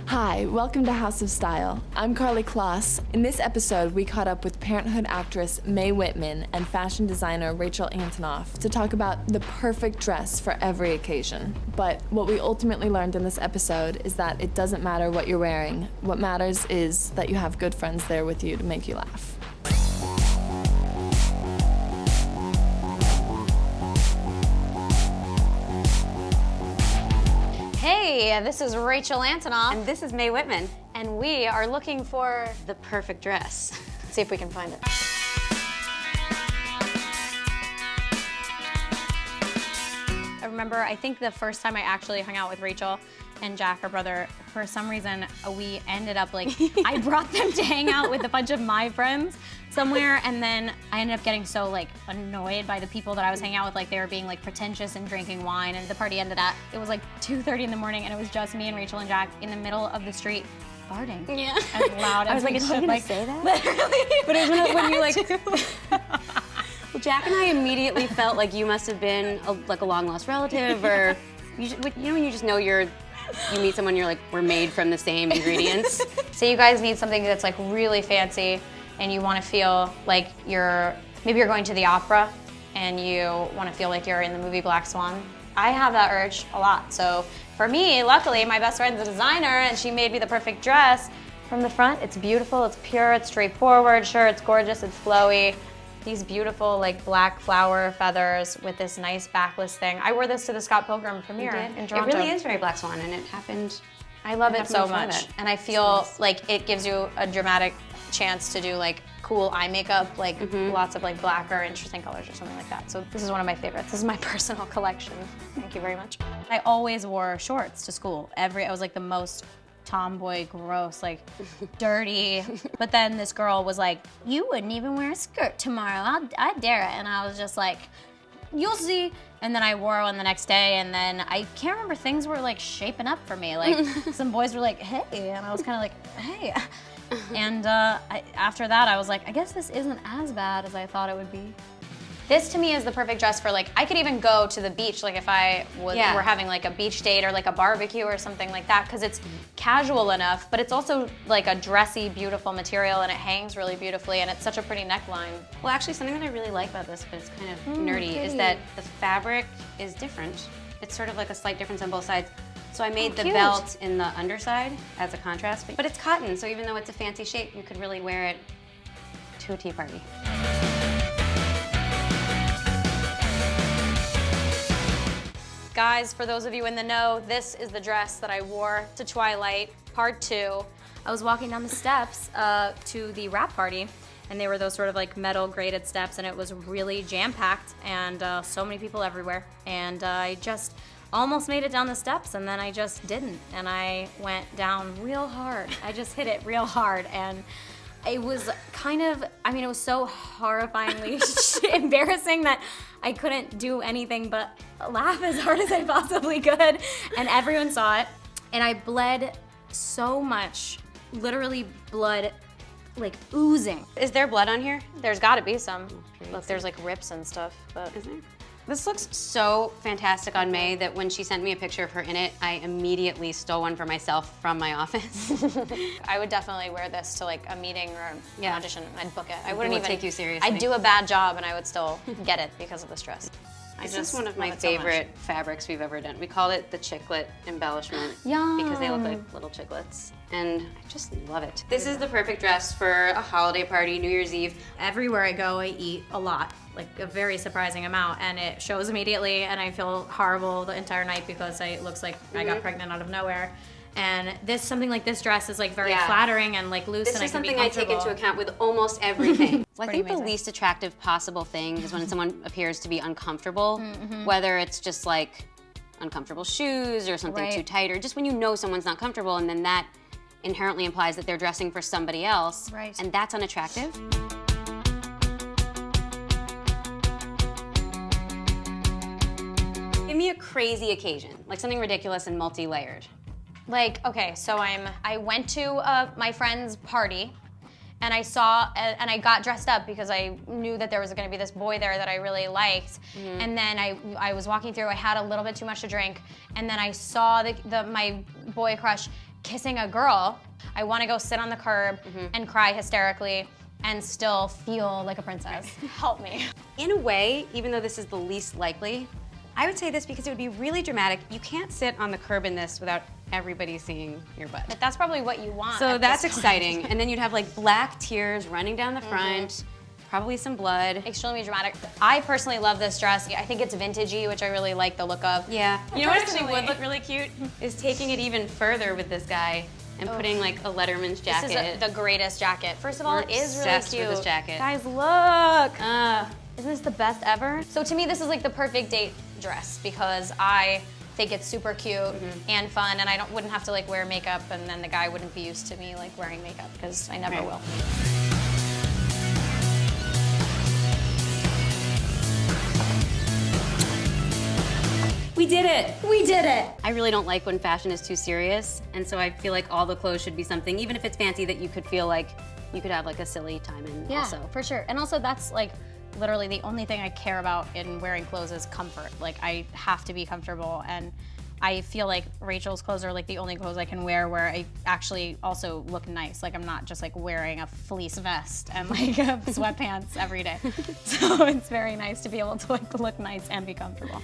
Hi, welcome to House of Style. I'm Carly Kloss. In this episode, we caught up with Parenthood actress Mae Whitman and fashion designer Rachel Antonoff to talk about the perfect dress for every occasion. But what we ultimately learned in this episode is that it doesn't matter what you're wearing. What matters is that you have good friends there with you to make you laugh. Hey, this is Rachel Antonoff. And this is Mae Whitman. And we are looking for the perfect dress. Let's see if we can find it. I remember, I think the first time I actually hung out with Rachel and Jack, her brother, for some reason, we ended up I brought them to hang out with a bunch of my friends somewhere, and then I ended up getting so annoyed by the people that I was hanging out with, they were being pretentious and drinking wine, and the party ended at, it was 2:30 in the morning, and it was just me and Rachel and Jack in the middle of the street farting. Yeah. As loud as I was like, we is she could. gonna say that? Literally. But it was when you Well, Jack and I immediately felt like you must have been a long lost relative, or when you just know you meet someone, you're we're made from the same ingredients. So you guys need something that's really fancy, and you want to feel like maybe you're going to the opera, and you want to feel like you're in the movie Black Swan. I have that urge a lot. So for me, luckily, my best friend's a designer, and she made me the perfect dress. From the front, it's beautiful, it's pure, it's straightforward. Sure, it's gorgeous, it's flowy. These beautiful black flower feathers with this nice backless thing. I wore this to the Scott Pilgrim premiere in Toronto. It really is very Black Swan, and it happened. I love it so much. That. And I feel like it gives you a dramatic chance to do cool eye makeup, lots of black or interesting colors or something like that. So this is one of my favorites. This is my personal collection. Thank you very much. I always wore shorts to school. I was the most tomboy, gross, dirty. But then this girl was like, you wouldn't even wear a skirt tomorrow. I dare it. And I was just like, you'll see. And then I wore one the next day, and then I can't remember, things were shaping up for me. Some boys were like, hey, and I was kind of like, hey. And after that, I was like, I guess this isn't as bad as I thought it would be. This to me is the perfect dress for I could even go to the beach, if I were having a beach date or a barbecue or something like that, because it's casual enough, but it's also a dressy, beautiful material, and it hangs really beautifully, and it's such a pretty neckline. Well, actually, something that I really like about this, but it's kind of nerdy, is that the fabric is different. It's sort of a slight difference on both sides. So I made the belt in the underside as a contrast, but it's cotton, so even though it's a fancy shape, you could really wear it to a tea party. Guys, for those of you in the know, this is the dress that I wore to Twilight, part 2. I was walking down the steps to the wrap party, and they were those sort of metal grated steps, and it was really jam-packed, and so many people everywhere. And I just almost made it down the steps, and then I just didn't. And I went down real hard. I just hit it real hard, and it was it was so horrifyingly embarrassing that I couldn't do anything but laugh as hard as I possibly could. And everyone saw it. And I bled so much, literally blood oozing. Is there blood on here? There's gotta be some. Look, there's rips and stuff, but. Is there? This looks so fantastic on Mae that when she sent me a picture of her in it, I immediately stole one for myself from my office. I would definitely wear this to a meeting or an audition. I'd book it. I wouldn't even take you seriously. I'd do a bad job and I would still get it because of this dress. This is one of my favorite fabrics we've ever done. We called it the chiclet embellishment Yum. because they look like little chiclets. And I just love it. This is the perfect dress for a holiday party, New Year's Eve. Everywhere I go, I eat a lot, a very surprising amount, and it shows immediately, and I feel horrible the entire night because it looks like I got pregnant out of nowhere. And something like this dress is very flattering and loose, this and is I can be something I take comfortable. into account with almost everything. I think amazing. the least attractive possible thing is when someone appears to be uncomfortable, whether it's just uncomfortable shoes or something too tight, or just when you know someone's not comfortable, and then that inherently implies that they're dressing for somebody else, and that's unattractive. Give me a crazy occasion, something ridiculous and multi-layered. Okay, so I went to my friend's party, and I saw, and I got dressed up because I knew that there was gonna be this boy there that I really liked. Mm-hmm. And then I was walking through, I had a little bit too much to drink, and then I saw my boy crush kissing a girl, I want to go sit on the curb and cry hysterically and still feel like a princess. Help me. In a way, even though this is the least likely, I would say this because it would be really dramatic. You can't sit on the curb in this without everybody seeing your butt. But that's probably what you want. So at that's this point. exciting. And then you'd have like black tears running down the front, probably some blood. Extremely dramatic. I personally love this dress. I think it's vintagey, which I really like the look of. Yeah. You know what actually Personally. would look really cute? Is taking it even further with this guy and putting like a Letterman's jacket. This is the greatest jacket. First of all, We're it is really obsessed cute. with this jacket. Guys, look. Isn't this the best ever? So to me, this is like the perfect date dress because I think it's super cute and fun, and I wouldn't have to like wear makeup, and then the guy wouldn't be used to me like wearing makeup because I never will. We did it! We did it! I really don't like when fashion is too serious, and so I feel like all the clothes should be something, even if it's fancy, that you could feel like you could have like a silly time in also. For sure. And also that's like literally the only thing I care about in wearing clothes is comfort. Like I have to be comfortable, and I feel like Rachel's clothes are like the only clothes I can wear where I actually also look nice. Like I'm not just like wearing a fleece vest and like sweatpants every day. So it's very nice to be able to like look nice and be comfortable.